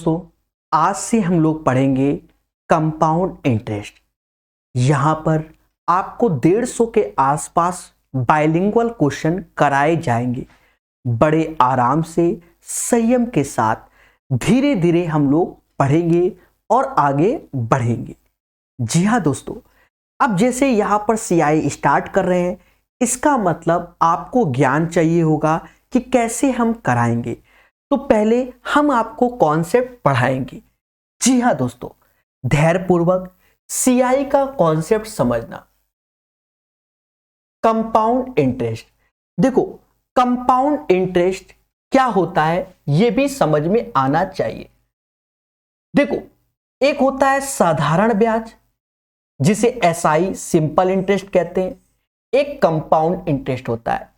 दोस्तों, आज से हम लोग पढ़ेंगे कंपाउंड इंटरेस्ट। यहां पर आपको 150 के आसपास बाइलिंगुअल क्वेश्चन कराए जाएंगे। बड़े आराम से संयम के साथ धीरे धीरे हम लोग पढ़ेंगे और आगे बढ़ेंगे। जी हाँ दोस्तों, अब जैसे यहां पर सीआई स्टार्ट कर रहे हैं, इसका मतलब आपको ज्ञान चाहिए होगा कि कैसे हम कराएंगे। तो पहले हम आपको कॉन्सेप्ट पढ़ाएंगे। जी हाँ दोस्तों, धैर्यपूर्वक सीआई का कॉन्सेप्ट समझना। कंपाउंड इंटरेस्ट, देखो कंपाउंड इंटरेस्ट क्या होता है यह भी समझ में आना चाहिए। देखो, एक होता है साधारण ब्याज जिसे एसआई सिंपल इंटरेस्ट कहते हैं। एक कंपाउंड इंटरेस्ट होता है।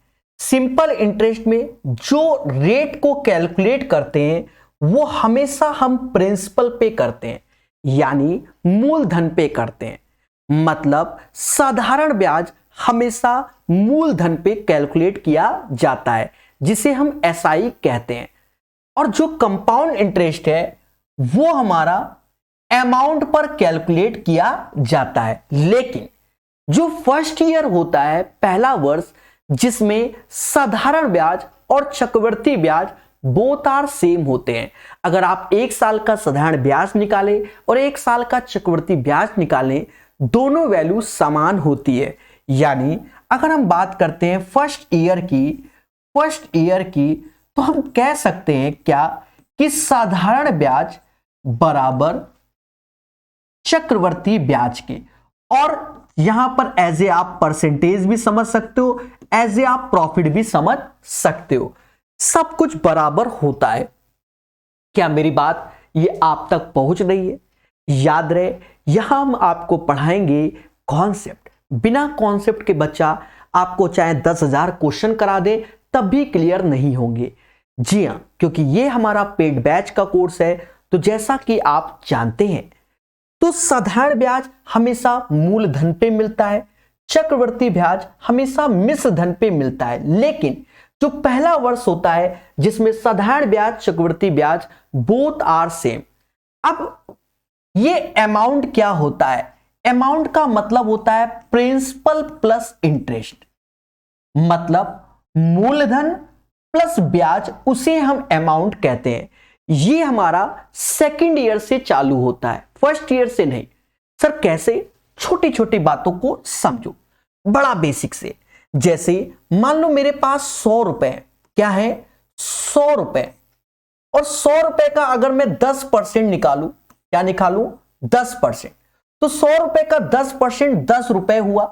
सिंपल इंटरेस्ट में जो रेट को कैलकुलेट करते हैं वो हमेशा हम प्रिंसिपल पे करते हैं, यानी मूलधन पे करते हैं। मतलब साधारण ब्याज हमेशा मूलधन पे कैलकुलेट किया जाता है, जिसे हम एसआई कहते हैं। और जो कंपाउंड इंटरेस्ट है वो हमारा अमाउंट पर कैलकुलेट किया जाता है। लेकिन जो फर्स्ट ईयर होता है, पहला वर्ष, जिसमें साधारण ब्याज और चक्रवृद्धि ब्याज बोथ आर सेम होते हैं। अगर आप एक साल का साधारण ब्याज निकालें और एक साल का चक्रवृद्धि ब्याज निकालें, दोनों वैल्यू समान होती है। यानी अगर हम बात करते हैं फर्स्ट ईयर की तो हम कह सकते हैं क्या कि साधारण ब्याज बराबर चक्रवृद्धि ब्याज के। और यहां पर एज ए आप परसेंटेज भी समझ सकते हो, एज ए आप प्रॉफिट भी समझ सकते हो। सब कुछ बराबर होता है। क्या मेरी बात ये आप तक पहुंच रही है? याद रहे, यहां हम आपको पढ़ाएंगे कॉन्सेप्ट। बिना कॉन्सेप्ट के बच्चा आपको चाहे 10,000 क्वेश्चन करा दे तब भी क्लियर नहीं होंगे। जी हां, क्योंकि ये हमारा पेड बैच का कोर्स है। तो जैसा कि आप जानते हैं, तो साधारण ब्याज हमेशा मूलधन पे मिलता है, चक्रवृद्धि ब्याज हमेशा मिश्र धन पे मिलता है। लेकिन जो पहला वर्ष होता है जिसमें साधारण ब्याज चक्रवृद्धि ब्याज बोथ आर सेम। अब ये अमाउंट क्या होता है? अमाउंट का मतलब होता है प्रिंसिपल प्लस इंटरेस्ट, मतलब मूलधन प्लस ब्याज, उसे हम अमाउंट कहते हैं। ये हमारा सेकंड ईयर से चालू होता है, फर्स्ट ईयर से नहीं। सर कैसे? छोटी छोटी बातों को समझो, बड़ा बेसिक से। जैसे मान लो मेरे पास 100 रुपए, क्या है 100 रुपए, और 100 रुपए का अगर मैं 10% निकालू, क्या निकालू 10%, तो 100 रुपए का 10% 10 रुपए हुआ।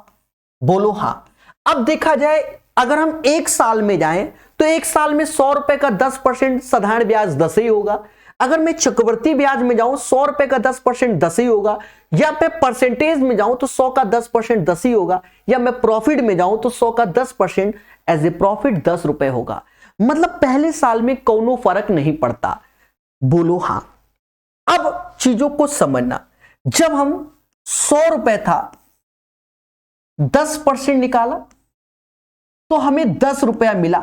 बोलो हाँ। अब देखा जाए अगर हम एक साल में जाएं तो एक साल में 100 रुपए का 10% साधारण ब्याज 10 ही होगा। अगर मैं चक्रवृद्धि ब्याज में जाऊं 100 रुपए का 10% 10 ही होगा। या मैं परसेंटेज में जाऊं तो 100 का 10% 10 ही होगा। या मैं प्रॉफिट में जाऊं तो 100 का 10% एज ए प्रॉफिट 10 रुपए होगा। मतलब पहले साल में कोनो फर्क नहीं पड़ता। बोलो हाँ। अब चीजों को समझना, जब हम 100 रुपए था 10% निकाला तो हमें 10 रुपया मिला।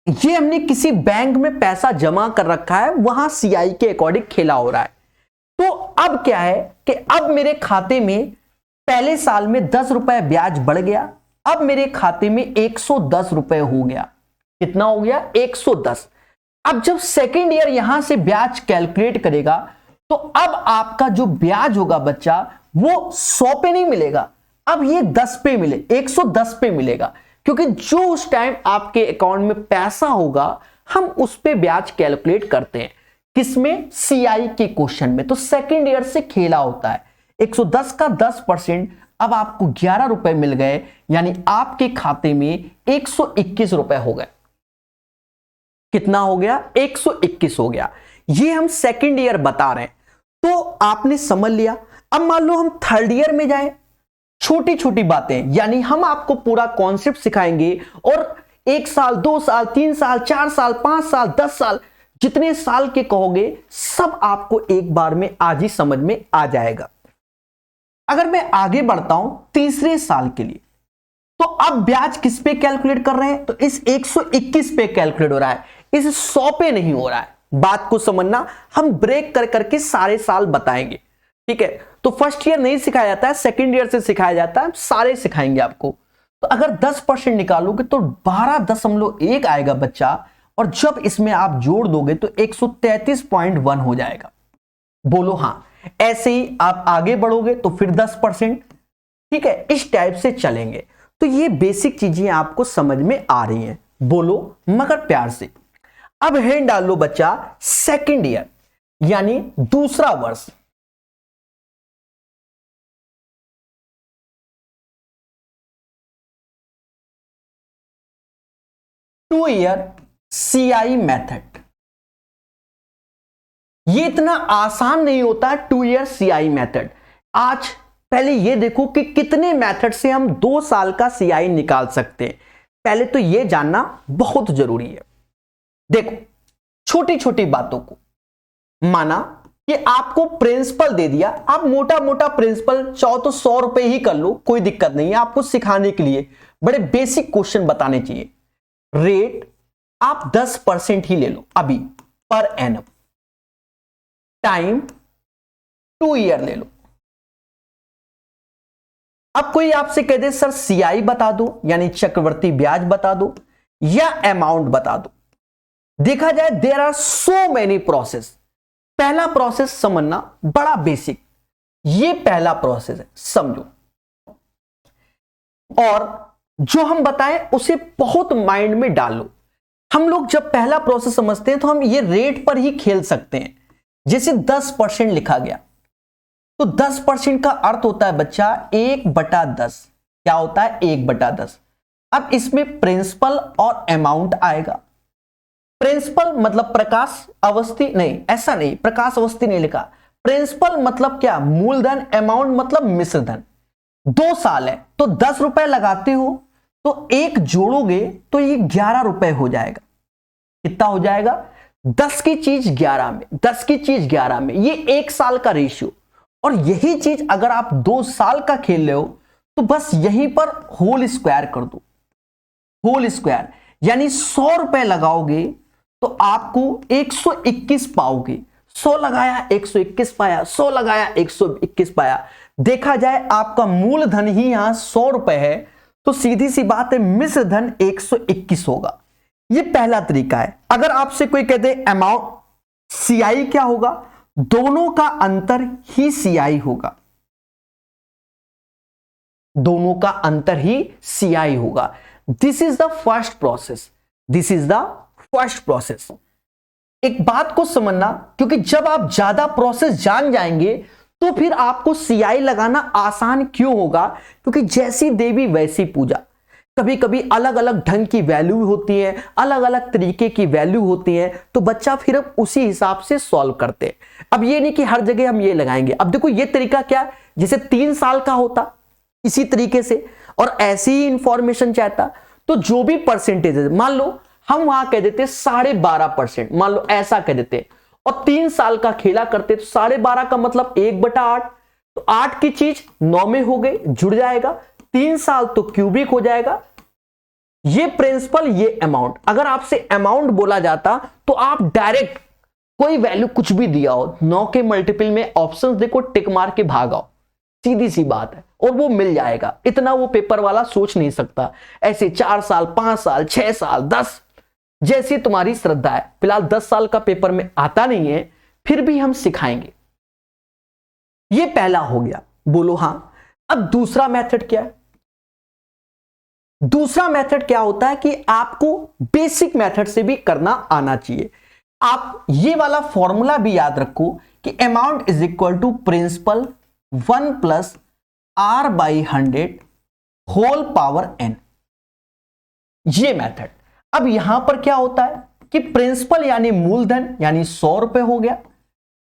ये हमने किसी बैंक में पैसा जमा कर रखा है, वहां सीआई के अकॉर्डिंग खेला हो रहा है। तो अब क्या है कि अब मेरे खाते में पहले साल में 10 रुपए ब्याज बढ़ गया। अब मेरे खाते में 110 रुपए हो गया। कितना हो गया? 110। अब जब सेकेंड ईयर यहां से ब्याज कैलकुलेट करेगा तो अब आपका जो ब्याज होगा बच्चा, वो 100 पे नहीं मिलेगा, अब ये 10 पे मिले, 110 पे मिलेगा। क्योंकि जो उस टाइम आपके अकाउंट में पैसा होगा हम उस पे ब्याज कैलकुलेट करते हैं। किसमें? सीआई के क्वेश्चन में। तो सेकंड ईयर से खेला होता है। 110 का 10%, अब आपको 11 रुपए मिल गए, यानी आपके खाते में 121 रुपए हो गए। कितना हो गया? 121 हो गया। ये हम सेकंड ईयर बता रहे हैं, तो आपने समझ लिया। अब मान लो हम थर्ड ईयर में जाएं, छोटी छोटी बातें, यानी हम आपको पूरा कॉन्सेप्ट सिखाएंगे और 1 साल 2 साल 3 साल 4 साल 5 साल 10 साल जितने साल के कहोगे सब आपको एक बार में आज ही समझ में आ जाएगा। अगर मैं आगे बढ़ता हूं तीसरे साल के लिए, तो अब ब्याज किस पे कैलकुलेट कर रहे हैं? तो इस 121 पे कैलकुलेट हो रहा है, इस 100 पे नहीं हो रहा है। बात को समझना, हम ब्रेक कर करके सारे साल बताएंगे, ठीक है। तो फर्स्ट ईयर नहीं सिखाया जाता है, सेकंड ईयर से सिखाया जाता है, सारे सिखाएंगे आपको। तो अगर 10% निकालोगे तो 12.1 आएगा बच्चा, और जब इसमें आप जोड़ दोगे तो 133.1 हो जाएगा। बोलो हाँ। ऐसे ही आप आगे बढ़ोगे तो फिर 10%, ठीक है, इस टाइप से चलेंगे। तो ये बेसिक चीजें आपको समझ में आ रही हैं, बोलो मगर प्यार से। अब हेड डाल लो बच्चा सेकंड ईयर यानी दूसरा वर्ष। Two year CI method. ये इतना आसान नहीं होता 2 ईयर सीआई मेथड। आज पहले ये देखो कि कितने मेथड से हम 2 साल का सीआई निकाल सकते हैं, पहले तो ये जानना बहुत जरूरी है। देखो छोटी छोटी बातों को, माना कि आपको प्रिंसिपल दे दिया, आप मोटा मोटा प्रिंसिपल चाहो तो 100 रुपए ही कर लो, कोई दिक्कत नहीं है। आपको सिखाने के लिए बड़े बेसिक क्वेश्चन बताने चाहिए। रेट आप 10% ही ले लो अभी पर एनम। टाइम 2 ईयर ले लो। अब कोई आपसे कह दे सर सीआई बता दो यानी चक्रवर्ती ब्याज बता दो या अमाउंट बता दो। देखा जाए there are so many process. पहला प्रोसेस समझना बड़ा बेसिक, ये पहला प्रोसेस है, समझो। और जो हम बताएं उसे बहुत माइंड में डालो। हम लोग जब पहला प्रोसेस समझते हैं तो हम ये रेट पर ही खेल सकते हैं। जैसे 10% लिखा गया तो 10% का अर्थ होता है बच्चा 1/10। क्या होता है 1/10। अब इसमें प्रिंसिपल और अमाउंट आएगा। प्रिंसिपल मतलब प्रकाश अवस्थी, नहीं ऐसा नहीं, प्रकाश अवस्थी नहीं लिखा। प्रिंसिपल मतलब क्या मूलधन, अमाउंट मतलब मिश्र धन। 2 साल है तो 10 रुपए लगाते हो तो 1 जोड़ोगे तो ये 11 रुपए हो जाएगा। कितना हो जाएगा 10 की चीज 11 में, 10 की चीज 11 में, ये 1 साल का रेशियो। और यही चीज अगर आप 2 साल का खेल रहे हो तो बस यहीं पर होल स्क्वायर कर दो। होल स्क्वायर यानी 100 रुपए लगाओगे तो आपको 121 पाओगे। 100 लगाया 121 पाया, 100 लगाया 121 पाया। देखा जाए आपका मूलधन ही यहां 100 रुपए है तो सीधी सी बात है मिश्र धन 121 होगा। ये पहला तरीका है। अगर आपसे कोई कहते अमाउंट सीआई क्या होगा, दोनों का अंतर ही सीआई होगा। दोनों का अंतर ही सीआई होगा। This is the first process. This is the first process. एक बात को समझना, क्योंकि जब आप ज्यादा प्रोसेस जान जाएंगे तो फिर आपको सीआई लगाना आसान क्यों होगा, क्योंकि जैसी देवी वैसी पूजा। कभी कभी अलग अलग ढंग की वैल्यू होती है, अलग अलग तरीके की वैल्यू होती है, तो बच्चा फिर उसी हिसाब से सॉल्व करते हैं। अब ये नहीं कि हर जगह हम ये लगाएंगे। अब देखो ये तरीका क्या, जैसे 3 साल का होता इसी तरीके से और ऐसी ही इंफॉर्मेशन चाहता तो जो भी परसेंटेज है, मान लो हम वहां कह देते 12.5%, मान लो ऐसा कह देते, और 3 साल का खेला करते तो 12.5 का मतलब 1/8, तो 8 की चीज 9 में हो गई, जुड़ जाएगा। 3 साल तो क्यूबिक हो जाएगा। ये प्रिंसिपल ये अमाउंट। अगर आपसे अमाउंट बोला जाता तो आप डायरेक्ट कोई वैल्यू कुछ भी दिया हो, 9 के मल्टीपल में ऑप्शंस देखो, टिक मार के भागाओ, सीधी सी बात है, और वो मिल जाएगा। इतना वो पेपर वाला सोच नहीं सकता। ऐसे 4 साल 5 साल 6 साल 10, जैसी तुम्हारी श्रद्धा है। फिलहाल 10 साल का पेपर में आता नहीं है, फिर भी हम सिखाएंगे। ये पहला हो गया, बोलो हां। अब दूसरा मेथड क्या है? दूसरा मेथड क्या होता है कि आपको बेसिक मेथड से भी करना आना चाहिए। आप ये वाला फॉर्मूला भी याद रखो कि amount is equal to principal 1 + R/100 whole power n। ये मेथड। अब यहां पर क्या होता है कि प्रिंसिपल यानी मूलधन यानी 100 रुपए हो गया,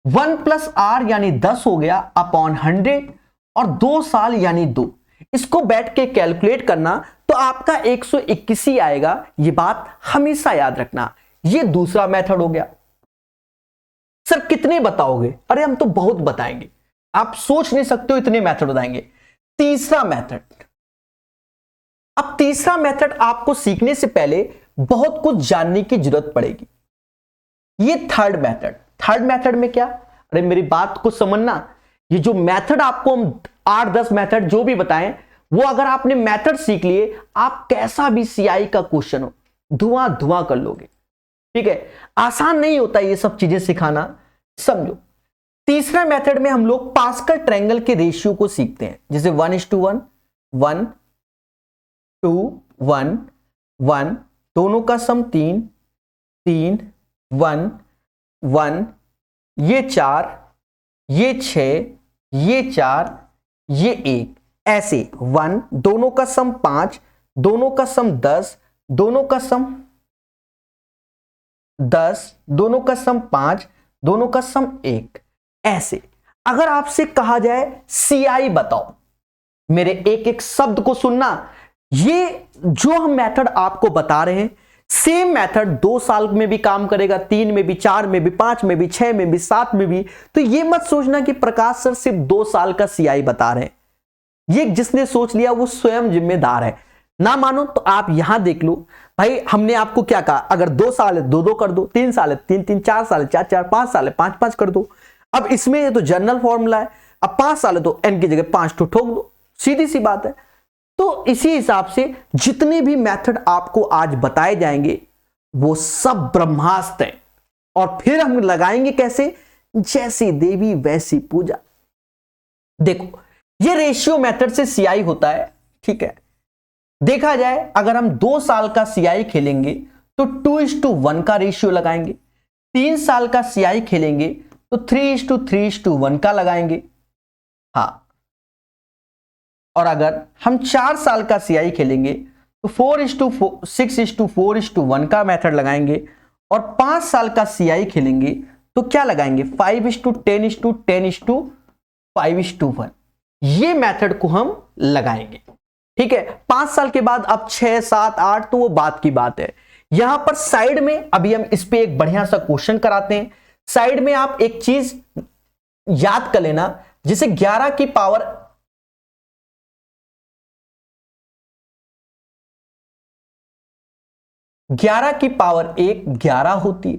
1 + R यानी 10 हो गया अपॉन 100, और 2 साल यानी 2। इसको बैठ के कैलकुलेट करना तो आपका 121 ही आएगा। ये बात हमेशा याद रखना। ये दूसरा मेथड हो गया। सर कितने बताओगे? अरे हम तो बहुत बताएंगे, आप सोच नहीं सकते हो इतने मेथड बताएंगे। तीसरा मेथड। अब तीसरा मेथड आपको सीखने से पहले बहुत कुछ जानने की जरूरत पड़ेगी। ये थर्ड मेथड में क्या, अरे मेरी बात को समझना, ये जो मेथड आपको हम 8-10 मेथड जो भी बताएं, वो अगर आपने मेथड सीख लिए, आप कैसा भी सीआई का क्वेश्चन हो धुआं धुआं कर लोगे। ठीक है, आसान नहीं होता ये सब चीजें सिखाना, समझो। तीसरा मेथड में हम लोग पास्कल ट्रायंगल के रेशियो को सीखते हैं, जैसे 1:1, 1:1, 1, दोनों का सम 3, 3, 1, 1, ये 4, ये 6, ये 4, ये 1, ऐसे 1, दोनों का सम 5, दोनों का सम 10, दोनों का सम 10, दोनों का सम 5, दोनों का सम 1, ऐसे। अगर आपसे कहा जाए सीआई बताओ, मेरे एक एक शब्द को सुनना, ये जो हम मेथड आपको बता रहे हैं, सेम मेथड 2 साल में भी काम करेगा, 3 में भी, 4 में भी, 5 में भी, 6 में भी, 7 में भी। तो ये मत सोचना कि प्रकाश सर सिर्फ 2 साल का सीआई बता रहे हैं, ये जिसने सोच लिया वो स्वयं जिम्मेदार है। ना मानो तो आप यहां देख लो, भाई हमने आपको क्या कहा, अगर 2 साल है 2-2 कर दो, 3 साल है 3-3, 4 साल है 4-4, 5 साल है 5-5 कर दो। अब इसमें ये तो जनरल फॉर्मूला है, अब 5 साल है तो n की जगह 5 ठोक दो, सीधी सी बात है। तो इसी हिसाब से जितने भी मेथड आपको आज बताए जाएंगे वो सब ब्रह्मास्त्र हैं, और फिर हम लगाएंगे कैसे, जैसी देवी वैसी पूजा। देखो ये रेशियो मेथड से सीआई होता है, ठीक है। देखा जाए अगर हम 2 साल का सीआई खेलेंगे तो 2:1 का रेशियो लगाएंगे, 3 साल का सीआई खेलेंगे तो 3:3:1 का लगाएंगे, हाँ। और अगर हम 4 साल का सीआई खेलेंगे तो 4:6:4:1 का मेथड लगाएंगे, और 5 साल का सीआई खेलेंगे तो क्या लगाएंगे, 5:10:10:5:1 ये मेथड को हम लगाएंगे, ठीक है। 5 साल के बाद अब 6, 7, 8 तो वो बात की बात है। यहां पर साइड में अभी हम इस पे एक बढ़िया सा क्वेश्चन कराते हैं। साइड में आप एक चीज याद कर लेना, जिसे 11 की पावर 1 11 होती है,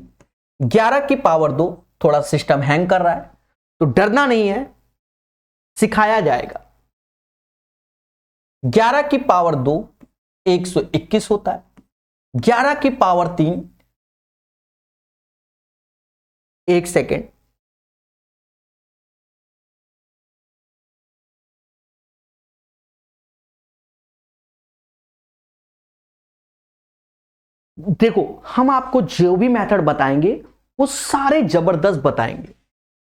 11 की पावर 2, थोड़ा सिस्टम हैंग कर रहा है तो डरना नहीं है, सिखाया जाएगा। 11 की पावर 2 121 होता है, 11 की पावर 3 1 सेकेंड, देखो हम आपको जो भी मेथड बताएंगे वो सारे जबरदस्त बताएंगे।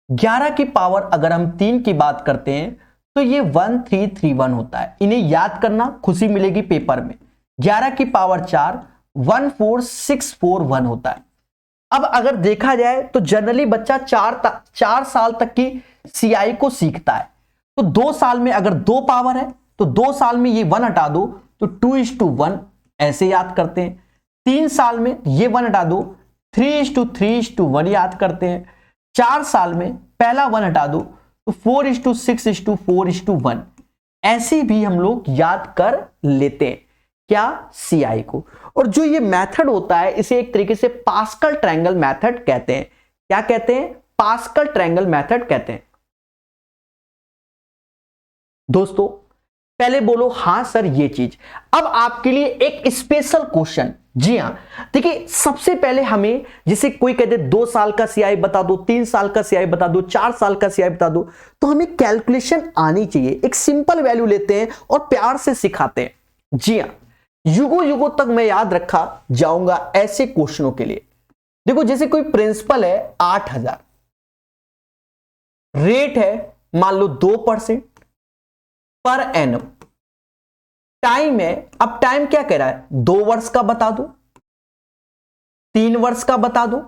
11 की पावर अगर हम 3 की बात करते हैं तो ये 1331 होता है, इन्हें याद करना, खुशी मिलेगी पेपर में। 11 की पावर 4 14641 होता है। अब अगर देखा जाए तो जनरली बच्चा 4 साल तक की सीआई को सीखता है, तो 2 साल में अगर 2 पावर है तो 2 साल में ये 1 हटा दो तो 2:1 ऐसे याद करते हैं। 3 साल में ये 1 हटा दो, 3:3:1 याद करते हैं। 4 साल में पहला 1 हटा दो तो 4:6:4:1 ऐसे भी हम लोग याद कर लेते हैं क्या, सीआई को। और जो ये मेथड होता है इसे एक तरीके से पास्कल ट्रायंगल मेथड कहते हैं। क्या कहते हैं, पास्कल ट्रायंगल मेथड कहते हैं। दोस्तों पहले बोलो हां सर ये चीज। अब आपके लिए एक स्पेशल क्वेश्चन, जी हां देखिए, सबसे पहले हमें, जैसे कोई कहते 2 साल का सीआई बता दो, 3 साल का सीआई बता दो, 4 साल का सीआई बता दो, तो हमें कैलकुलेशन आनी चाहिए। एक सिंपल वैल्यू लेते हैं और प्यार से सिखाते हैं। जी हां, युगों युगों तक मैं याद रखा जाऊंगा ऐसे क्वेश्चनों के लिए। देखो जैसे कोई प्रिंसिपल है 8000, रेट है मान लो 2% पर एनम, टाइम है, अब टाइम क्या कह रहा है, 2 वर्ष का बता दो, 3 वर्ष का बता दो,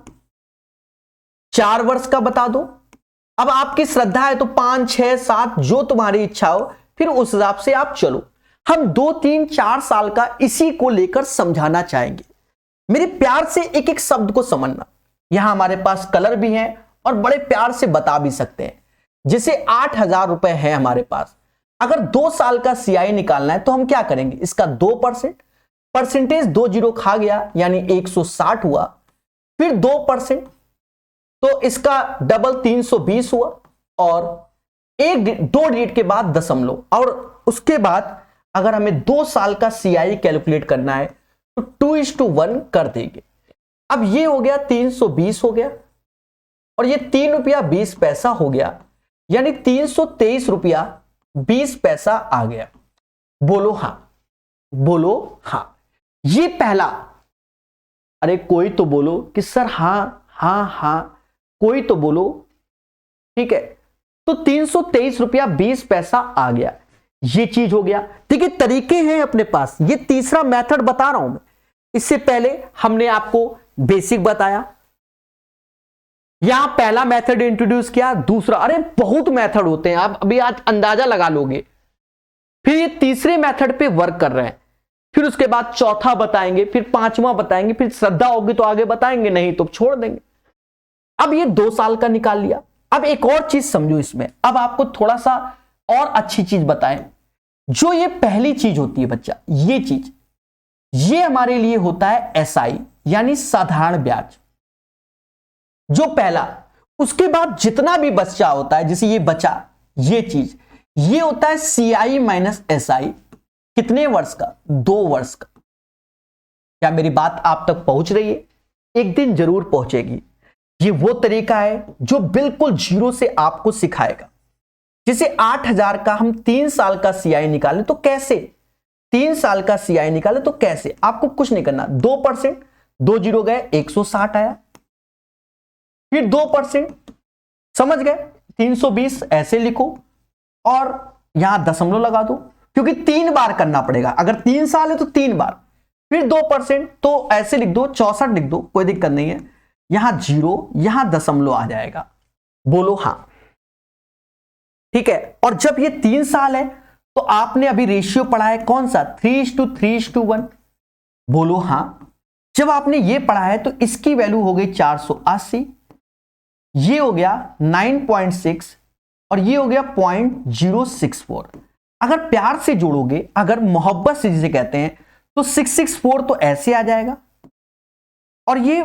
4 वर्ष का बता दो। अब आपकी श्रद्धा है तो 5, 6, 7 जो तुम्हारी इच्छा हो, फिर उस हिसाब से आप चलो। हम 2, 3, 4 साल का इसी को लेकर समझाना चाहेंगे। मेरे प्यार से एक एक शब्द को समझना। यहां हमारे पास कलर भी है और बड़े प्यार से बता भी सकते हैं। जैसे 8000 रुपए है हमारे पास, अगर 2 साल का सीआई निकालना है तो हम क्या करेंगे, इसका 2%, परसेंटेज 2 जीरो खा गया यानी 160 हुआ, फिर 2%, तो इसका डबल 320 हुआ, और दो डिजिट के बाद दशमलव, और उसके बाद अगर हमें 2 साल का CI कैलकुलेट करना है तो 2:1 कर देंगे। अब ये हो गया 320 हो गया, और ये 3 रुपया 20 पैसा हो गया, यानी 323 रुपया 20 पैसा आ गया। बोलो हां, बोलो हां। ये पहला, अरे कोई तो बोलो कि सर हां हां हां, कोई तो बोलो। ठीक है, तो 323 रुपया 20 पैसा आ गया, ये चीज हो गया। देखिए तरीके हैं अपने पास, ये तीसरा मेथड बता रहा हूं मैं। इससे पहले हमने आपको बेसिक बताया, यहां पहला मेथड इंट्रोड्यूस किया, दूसरा, अरे बहुत मेथड होते हैं, आप अभी आज अंदाजा लगा लोगे। फिर ये तीसरे मेथड पे वर्क कर रहे हैं, फिर उसके बाद चौथा बताएंगे, फिर पांचवा बताएंगे, फिर श्रद्धा होगी तो आगे बताएंगे, नहीं तो छोड़ देंगे। अब ये 2 साल का निकाल लिया। अब एक और चीज समझो इसमें, अब आपको थोड़ा सा और अच्छी चीज बताएं। जो ये पहली चीज होती है बच्चा, ये चीज, ये हमारे लिए होता है SI यानी साधारण ब्याज, जो पहला। उसके बाद जितना भी बच्चा होता है, जैसे ये बचा, ये चीज, ये होता है CI माइनस SI। कितने वर्ष का? 2 वर्ष का। क्या मेरी बात आप तक पहुंच रही है? एक दिन जरूर पहुंचेगी। ये वो तरीका है जो बिल्कुल जीरो से आपको सिखाएगा। जैसे 8000 का हम 3 साल का CI निकालें तो कैसे, 3 साल का CI निकाले तो कैसे, आपको कुछ नहीं करना, 2%, 2 जीरो गए, 160 आया, फिर 2%, समझ गए, 320 ऐसे लिखो, और यहां दशमलव लगा दो, क्योंकि 3 बार करना पड़ेगा, अगर 3 साल है तो 3 बार, फिर 2%, तो ऐसे लिख दो, 64 लिख दो, कोई दिक्कत नहीं है, यहां जीरो, यहां दशमलव आ जाएगा। बोलो हां, ठीक है। और जब ये 3 साल है तो आपने अभी रेशियो पढ़ा है कौन सा, 3:3:1। बोलो हां। जब आपने ये पढ़ा है तो इसकी वैल्यू हो गई 480, ये हो गया 9.6, और ये हो गया 0.064। अगर प्यार से जोड़ोगे, अगर मोहब्बत से जिसे कहते हैं, तो 664 तो ऐसे आ जाएगा, और ये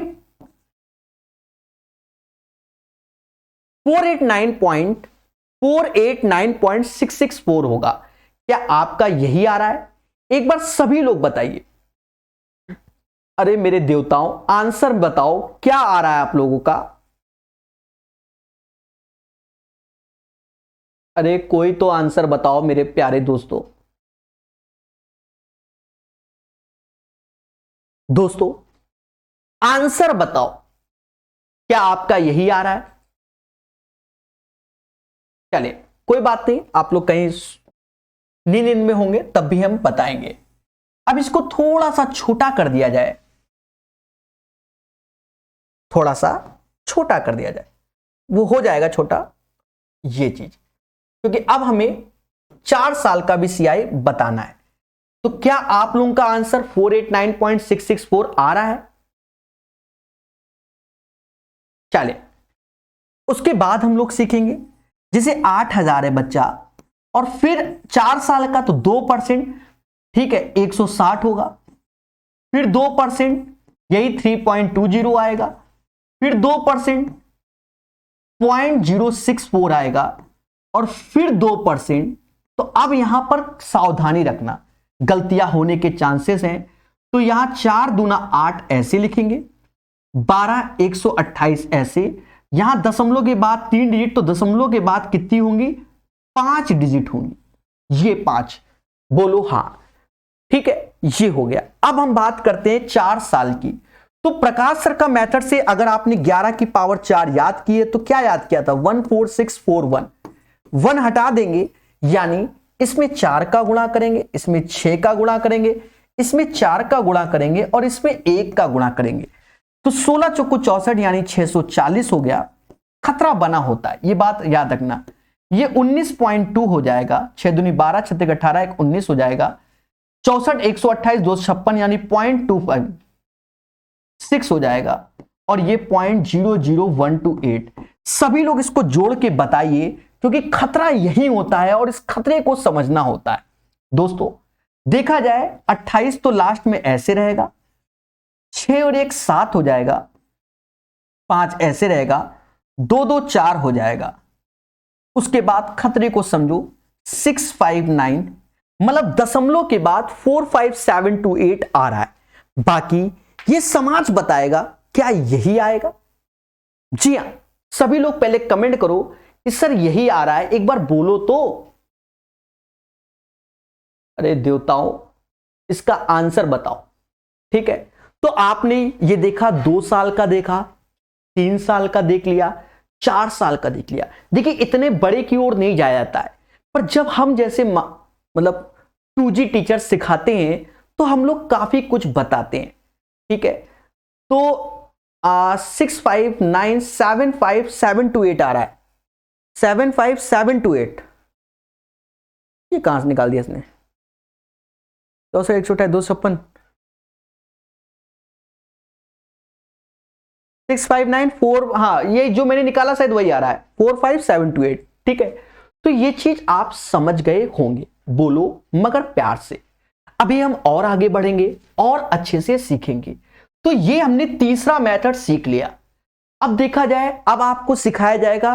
489.664 होगा। क्या आपका यही आ रहा है? एक बार सभी लोग बताइए, अरे मेरे देवताओं आंसर बताओ, क्या आ रहा है आप लोगों का? अरे कोई तो आंसर बताओ मेरे प्यारे दोस्तों। दोस्तों आंसर बताओ, क्या आपका यही आ रहा है? चलिए कोई बात नहीं, आप लोग कहीं नींद में होंगे तब भी हम बताएंगे। अब इसको थोड़ा सा छोटा कर दिया जाए, थोड़ा सा छोटा कर दिया जाए, वो हो जाएगा छोटा, ये चीज, क्योंकि अब हमें 4 साल का भी CI बताना है। तो क्या आप लोगों का आंसर 489.664 आ रहा है? चलिए उसके बाद हम लोग सीखेंगे, जैसे 8000 है बच्चा, और फिर 4 साल का तो 2%, ठीक है, 160 होगा, फिर 2%, यही 3.20 आएगा, फिर 2%, 0.064 आएगा, और फिर 2%। तो अब यहां पर सावधानी रखना, गलतियां होने के चांसेस हैं, तो यहां 4 दूना 8 ऐसे लिखेंगे, 12 128 ऐसे, यहां दशमलव के बाद 3 डिजिट, तो दशमलव के बाद कितनी होंगी, 5 डिजिट होंगी, ये 5। बोलो हां, ठीक है, ये हो गया। अब हम बात करते हैं 4 साल की। तो प्रकाश सर का मेथड से अगर आपने 11 की पावर 4 याद की है तो क्या याद किया था, 14641, 1 हटा देंगे, यानी इसमें 4 का गुणा करेंगे, इसमें 6 का गुणा करेंगे, इसमें 4 का गुणा करेंगे, और इसमें 1 का गुणा करेंगे, तो 16 चौको 64 यानी 640 हो गया। खतरा बना होता है, ये बात याद रखना। ये 19.2 हो जाएगा, 6 दूनी 12, 6 18, 1 19 हो जाएगा। 64 128 256 यानी 0.256 हो जाएगा, और ये 0.00128। सभी लोग इसको जोड़ के बताइए, क्योंकि खतरा यही होता है और इस खतरे को समझना होता है। दोस्तों देखा जाए 28 तो लास्ट में ऐसे रहेगा, 6 और 1 7 हो जाएगा, 5 ऐसे रहेगा, दो दो 4 हो जाएगा। उसके बाद खतरे को समझो 659, मतलब दशमलव के बाद 45728 आ रहा है। बाकी ये समाज बताएगा क्या यही आएगा। जी हां, सभी लोग पहले कमेंट करो कि सर यही आ रहा है, एक बार बोलो तो। अरे देवताओं, इसका आंसर बताओ। ठीक है, तो आपने ये देखा, 2 साल का देखा, 3 साल का देख लिया, 4 साल का देख लिया। देखिए इतने बड़े की ओर नहीं जाया जाता है, पर जब हम जैसे मतलब 2G टीचर सिखाते हैं तो हम लोग काफी कुछ बताते हैं। ठीक है, तो 6597578 आ रहा है, 75728। ये कहां से निकाल दिया इसने? 128 256 6594, हाँ ये जो मैंने निकाला शायद वही आ रहा है 45728। ठीक है, तो ये चीज आप समझ गए होंगे, बोलो मगर प्यार से। अभी हम और आगे बढ़ेंगे और अच्छे से सीखेंगे। तो ये हमने तीसरा मेथड सीख लिया। अब देखा जाए, अब आपको सिखाया जाएगा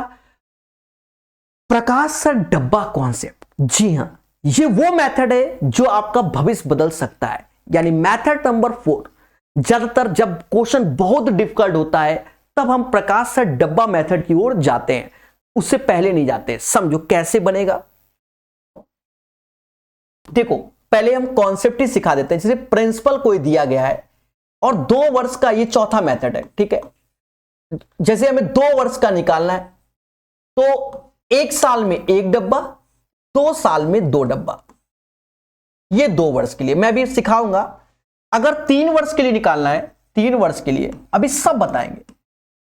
प्रकाश सर डब्बा कॉन्सेप्ट। जी हां, ये वो मेथड है जो आपका भविष्य बदल सकता है, यानी मेथड नंबर 4। ज्यादातर जब क्वेश्चन बहुत डिफिकल्ट होता है तब हम प्रकाश सर डब्बा मेथड की ओर जाते हैं, उससे पहले नहीं जाते। समझो कैसे बनेगा। देखो पहले हम कॉन्सेप्ट ही सिखा देते हैं। जैसे प्रिंसिपल कोई दिया गया है और 2 वर्ष का ये चौथा मेथड है। ठीक है, जैसे हमें 2 वर्ष का निकालना है तो 1 साल में 1 डब्बा, 2 साल में 2 डब्बा। ये 2 वर्ष के लिए मैं भी सिखाऊंगा। अगर 3 वर्ष के लिए निकालना है, 3 वर्ष के लिए अभी सब बताएंगे।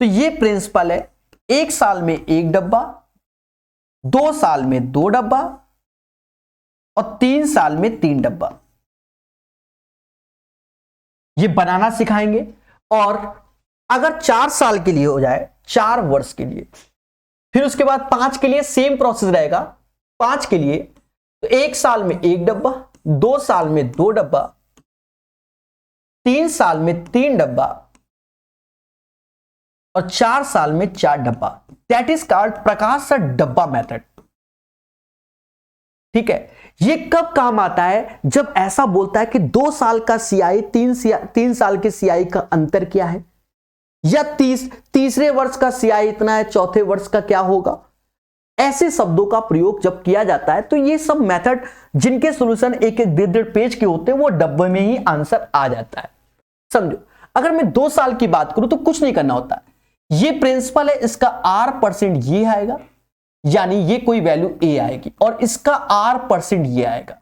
तो ये प्रिंसिपल है, 1 साल में 1 डब्बा, 2 साल में 2 डब्बा और 3 साल में 3 डब्बा। ये बनाना सिखाएंगे। और अगर 4 साल के लिए हो जाए, 4 वर्ष के लिए, फिर उसके बाद 5 के लिए सेम प्रोसेस रहेगा। 5 के लिए तो 1 साल में 1 डब्बा, 2 साल में 2 डब्बा, 3 साल में 3 डब्बा और 4 साल में 4 डब्बा। That is called Prakash sir डब्बा मेथड। ठीक है, ये कब काम आता है? जब ऐसा बोलता है कि 2 साल का सीआई 3 साल के सीआई का अंतर क्या है, या तीसरे वर्ष का सीआई इतना है, चौथे वर्ष का क्या होगा। ऐसे शब्दों का प्रयोग जब किया जाता है तो ये सब मेथड जिनके सॉल्यूशन एक 1.5 पेज के होते हैं, वो डब्बे में ही आंसर आ जाता है। समझो, अगर मैं 2 साल की बात करूं तो कुछ नहीं करना होता। ये प्रिंसिपल है, इसका R% ये आएगा, यानी ये कोई वैल्यू A आएगी, और इसका R% ये आएगा,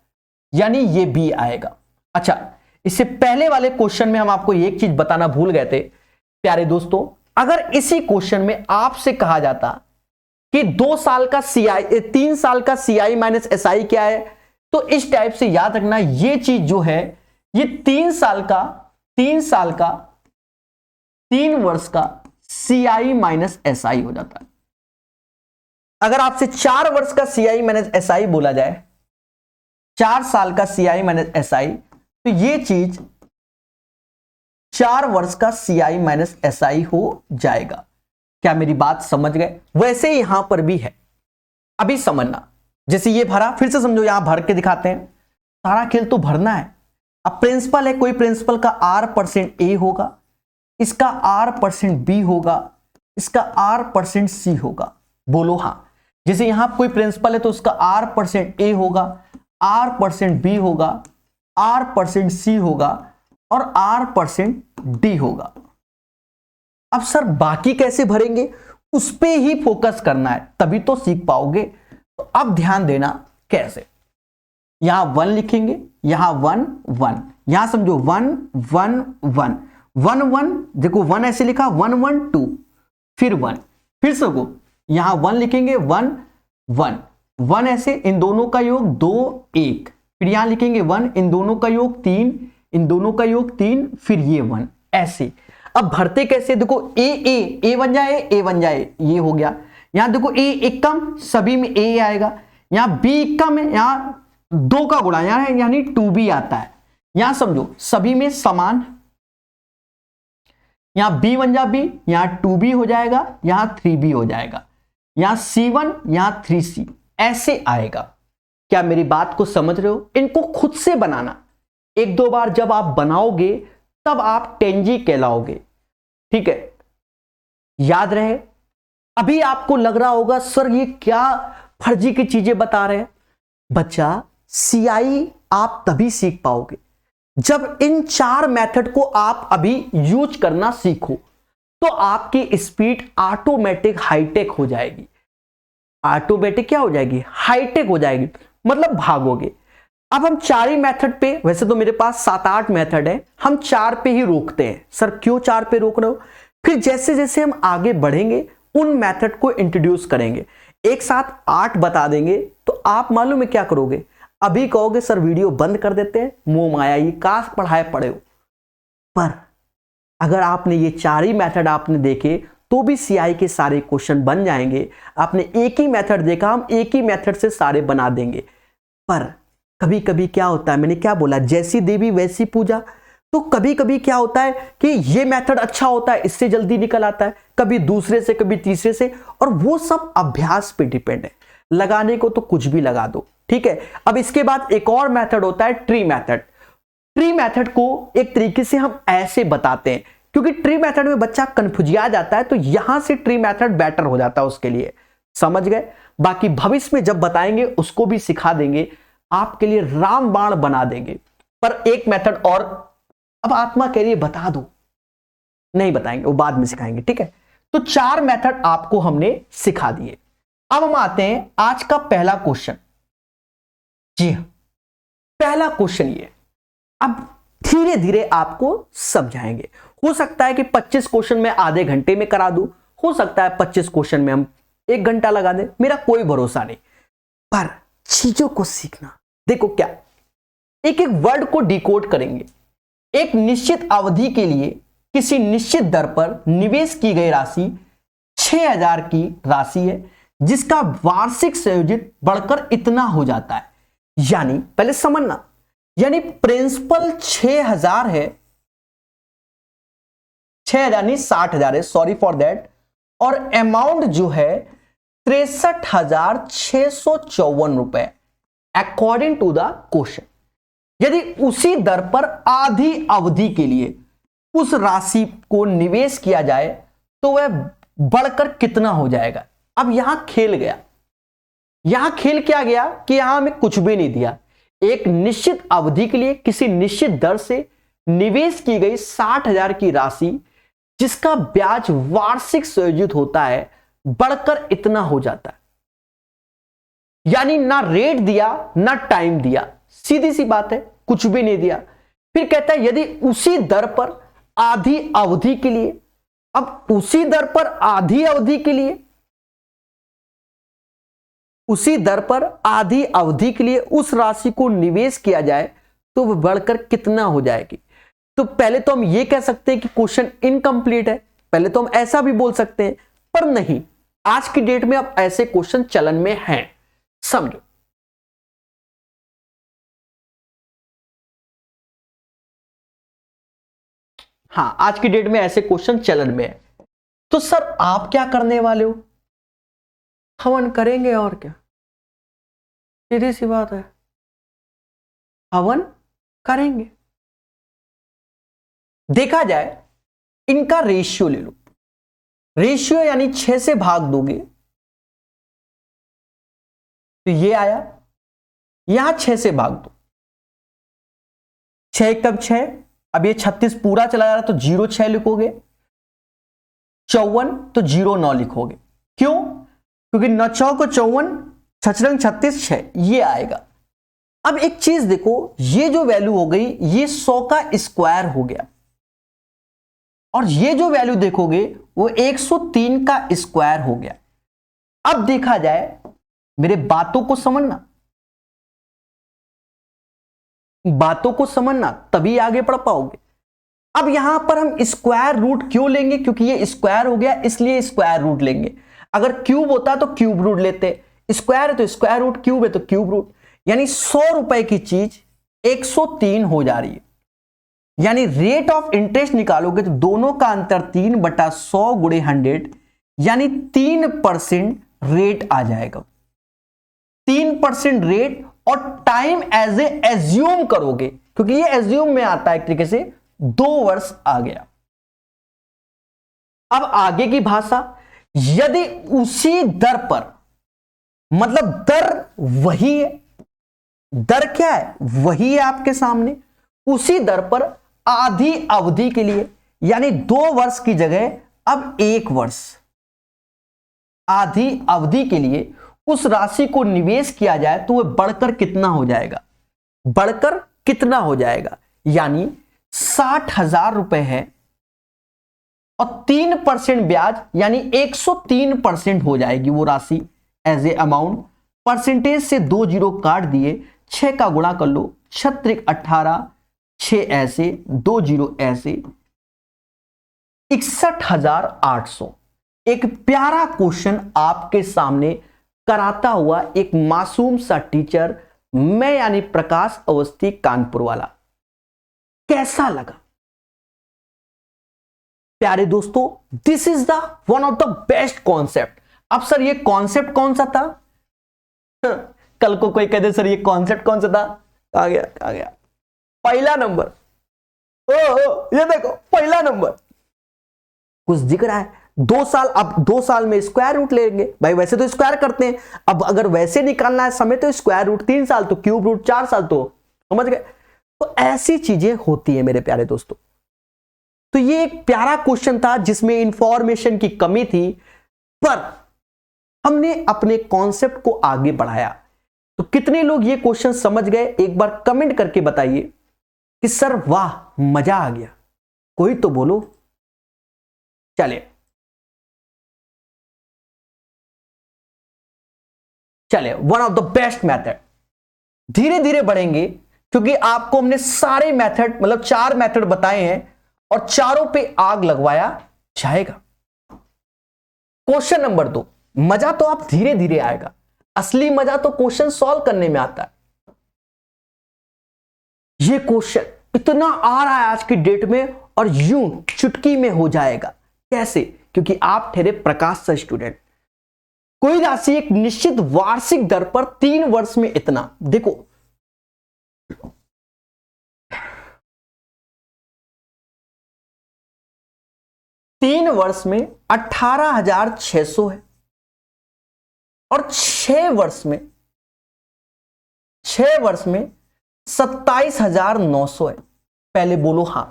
यानी ये B आएगा। अच्छा, इससे पहले वाले क्वेश्चन में हम आपको एक चीज बताना भूल गए थे प्यारे दोस्तों। अगर इसी क्वेश्चन में आपसे कहा जाता कि 2 साल का सीआई 3 साल का सीआई माइनस एसआई क्या है, तो इस टाइप से याद रखना, ये चीज जो है ये 3 वर्ष का सीआई माइनस एसआई हो जाता है। अगर आपसे 4 वर्ष का सीआई माइनस एसआई बोला जाए, 4 साल का सीआई माइनस एसआई, तो ये चीज 4 वर्ष का सीआई माइनस एसआई हो जाएगा। क्या मेरी बात समझ गए? वैसे यहां पर भी है, अभी समझना। जैसे ये भरा, फिर से समझो, यहां भर के दिखाते हैं। सारा खेल तो भरना है। अब प्रिंसिपल है, कोई प्रिंसिपल का R% A होगा, इसका R% B होगा, इसका R% C होगा। बोलो हां। जैसे यहां कोई प्रिंसिपल है तो उसका R% A होगा, R% B होगा, R% C होगा और R% D होगा। अब सर बाकी कैसे भरेंगे, उस पे ही फोकस करना है, तभी तो सीख पाओगे। तो अब ध्यान देना कैसे। यहां 1 लिखेंगे, यहां 1 1, यहां समझो 1 1 1 1 1, देखो 1 ऐसे लिखा, 1 1 2, फिर 1, फिर से को यहां 1 लिखेंगे, 1 1 1 ऐसे, इन दोनों का योग 2 1, फिर यहां लिखेंगे 1, इन दोनों का योग 3, इन दोनों का योग 3, फिर ये 1 ऐसे। अब भरते कैसे, देखो ए बन जाए, ए बन जाए, ये हो गया। यहां देखो ए एक कम, सभी में ए आएगा। यहां बी कम है, यहां 2 का गुणा यहां है, यानी 2b आता है। यहां समझो सभी में समान, यहां b बन जा b, यहां 2b हो जाएगा, यहां 3b हो जाएगा, यहां C1, यहां 3c, ऐसे आएगा। क्या मेरी बात को समझ रहे हो? इनको खुद से बनाना, एक दो बार जब आप बनाओगे तब आप टेंजी कहलाओगे। ठीक है, याद रहे। अभी आपको लग रहा होगा सर ये क्या फर्जी की चीजें बता रहे हैं। बच्चा, CI आप तभी सीख पाओगे जब इन 4 मेथड को आप अभी यूज करना सीखो, तो आपकी स्पीड ऑटोमेटिक हाईटेक हो जाएगी। ऑटोमेटिक क्या हो जाएगी? हाईटेक हो जाएगी, मतलब भागोगे। अब हम 4 ही मेथड पे, वैसे तो मेरे पास 7-8 मेथड है, हम 4 पे ही रोकते हैं। सर क्यों 4 पे रोक रहे हो? फिर जैसे जैसे हम आगे बढ़ेंगे उन मेथड को इंट्रोड्यूस करेंगे, एक साथ 8 बता देंगे तो आप मालूम है क्या करोगे? अभी कहोगे सर वीडियो बंद कर देते हैं, मोह माया ये काश पढ़ाए पड़े हो। पर अगर आपने ये 4 ही मेथड आपने देखे तो भी CI के सारे क्वेश्चन बन जाएंगे। आपने एक ही मेथड देखा, हम एक ही मेथड से सारे बना देंगे। पर कभी कभी क्या होता है, मैंने क्या बोला, जैसी देवी वैसी पूजा। तो कभी कभी क्या होता है कि ये मेथड अच्छा होता है, इससे जल्दी निकल आता है, कभी दूसरे से, कभी तीसरे से, और वो सब अभ्यास पे डिपेंड है। लगाने को तो कुछ भी लगा दो। ठीक है, अब इसके बाद एक और मेथड होता है ट्री मेथड। ट्री मेथड को एक तरीके से हम ऐसे बताते हैं, क्योंकि ट्री मेथड में बच्चा कंफ्यूजिया जाता है, तो यहां से ट्री मेथड बेटर हो जाता है उसके लिए। समझ गए? बाकी भविष्य में जब बताएंगे उसको भी सिखा देंगे, आपके लिए रामबाण बना देंगे। पर एक मेथड और अब आत्मा कह रही है बता दो, नहीं बताएंगे, वो बाद में सिखाएंगे। ठीक है, तो 4 मेथड आपको हमने सिखा दिए। अब हम आते हैं आज का पहला क्वेश्चन। जी हां, पहला क्वेश्चन ये, अब धीरे धीरे आपको समझाएंगे। हो सकता है कि 25 क्वेश्चन में आधे घंटे में करा दूं, हो सकता है 25 क्वेश्चन में हम 1 घंटा लगा दें, मेरा कोई भरोसा नहीं। पर चीजों को सीखना, देखो क्या, एक एक वर्ड को डिकोड करेंगे। एक निश्चित अवधि के लिए किसी निश्चित दर पर निवेश की गई राशि 6000 की राशि है, जिसका वार्षिक संयोजित बढ़कर इतना हो जाता है। यानी पहले समझना, यानी प्रिंसिपल 6000 है, 6000 नहीं 60,000 है, सॉरी फॉर दैट, और अमाउंट जो है 63,654 रुपए अकॉर्डिंग टू द क्वेश्चन। यदि उसी दर पर आधी अवधि के लिए उस राशि को निवेश किया जाए तो वह बढ़कर कितना हो जाएगा। अब यहां खेल गया, यहां खेल क्या गया कि यहां हमें कुछ भी नहीं दिया। एक निश्चित अवधि के लिए किसी निश्चित दर से निवेश की गई 60,000 की राशि, जिसका ब्याज वार्षिक संयोजित होता है, बढ़कर इतना हो जाता है। यानी ना रेट दिया ना टाइम दिया, सीधी सी बात है, कुछ भी नहीं दिया। फिर कहता है यदि उसी दर पर आधी अवधि के लिए, अब उसी दर पर आधी अवधि के लिए, उसी दर पर आधी अवधि के लिए उस राशि को निवेश किया जाए तो वह बढ़कर कितना हो जाएगी। तो पहले तो हम यह कह सकते हैं कि क्वेश्चन इनकम्प्लीट है, पहले तो हम ऐसा भी बोल सकते हैं, पर नहीं, आज की डेट में अब ऐसे क्वेश्चन चलन में हैं, समझो। हाँ, आज की डेट में ऐसे क्वेश्चन चलन में है। तो सर आप क्या करने वाले हो? हवन करेंगे, और क्या, सीधी सी बात है, हवन करेंगे। देखा जाए इनका रेशियो ले लो, रेशियो यानी 6 से भाग दोगे तो ये आया, यहां 6 से भाग दो, 6 कब 6, अब ये 36 पूरा चला जा रहा तो 0,6 लिखोगे, 54 तो 0,9 लिखोगे। क्यों? क्योंकि 9 चौको 54, 6 36 6, ये आएगा। अब एक चीज देखो, ये जो वैल्यू हो गई ये 100 का स्क्वायर हो गया, और ये जो वैल्यू देखोगे वो 103 का स्क्वायर हो गया। अब देखा जाए, मेरे बातों को समझना, बातों को समझना, तभी आगे बढ़ पाओगे। अब यहां पर हम स्क्वायर रूट क्यों लेंगे? क्योंकि ये स्क्वायर हो गया इसलिए स्क्वायर रूट लेंगे। अगर क्यूब होता तो क्यूब रूट लेते, स्क्वायर है तो स्क्वायर रूट, क्यूब है तो क्यूब रूट। यानी 100 रुपए की चीज 103 हो जा रही है। यानी रेट ऑफ इंटरेस्ट निकालोगे तो दोनों का अंतर 3/100 गुणे 100 यानी 3% रेट आ जाएगा। 3% रेट और टाइम एज एज्यूम करोगे, क्योंकि ये एज्यूम में आता है एक तरीके से 2 वर्ष आ गया। अब आगे की भाषा, यदि उसी दर पर, मतलब दर वही है, दर क्या है, वही है आपके सामने, उसी दर पर आधी अवधि के लिए, यानी 2 वर्ष की जगह अब 1 वर्ष, आधी अवधि के लिए उस राशि को निवेश किया जाए तो वह बढ़कर कितना हो जाएगा, बढ़कर कितना हो जाएगा, यानी 60,000 रुपए है और 3% ब्याज यानी 103% हो जाएगी वो राशि एज ए अमाउंट। परसेंटेज से 2 जीरो काट दिए, 6 का गुणा कर लो, 6 18, 6 ऐसे, 2 जीरो ऐसे, 61,800। एक प्यारा क्वेश्चन आपके सामने कराता हुआ एक मासूम सा टीचर, मैं यानी प्रकाश अवस्थी कानपुर वाला। कैसा लगा प्यारे दोस्तों? This is the one of the best concept. अब सर ये कॉन्सेप्ट कौन सा था? कल को कोई कहते सर ये कॉन्सेप्ट कौन सा था, आ गया पहला नंबर। ओ ये देखो पहला नंबर कुछ दिख रहा है। 2 साल, अब 2 साल में स्क्वायर रूट लेंगे भाई, वैसे तो स्क्वायर करते हैं, अब अगर वैसे निकालना है समय तो स्क्वायर रूट 3 साल, तो क्यूब रूट 4 साल, तो समझ गए। तो ऐसी चीजें होती है मेरे प्यारे दोस्तों। तो ये एक प्यारा क्वेश्चन था जिसमें इंफॉर्मेशन की कमी थी, पर हमने अपने कॉन्सेप्ट को आगे बढ़ाया। तो कितने लोग ये क्वेश्चन समझ गए, एक बार कमेंट करके बताइए कि सर वाह मजा आ गया, कोई तो बोलो। चले one of the best method, धीरे धीरे बढ़ेंगे क्योंकि आपको हमने सारे मेथड, मतलब 4 मेथड बताए हैं और चारों पे आग लगवाया जाएगा। क्वेश्चन नंबर 2, मजा तो आप धीरे धीरे आएगा, असली मजा तो क्वेश्चन सॉल्व करने में आता है। ये क्वेश्चन इतना आ रहा है आज की डेट में और यूं चुटकी में हो जाएगा। कैसे? क्योंकि आप ठहरे प्रकाश से स्टूडेंट। कोई राशि एक निश्चित वार्षिक दर पर 3 वर्ष में इतना, देखो 3 वर्ष में 18,600 है और 6 वर्ष में 27,900 है। पहले बोलो हां।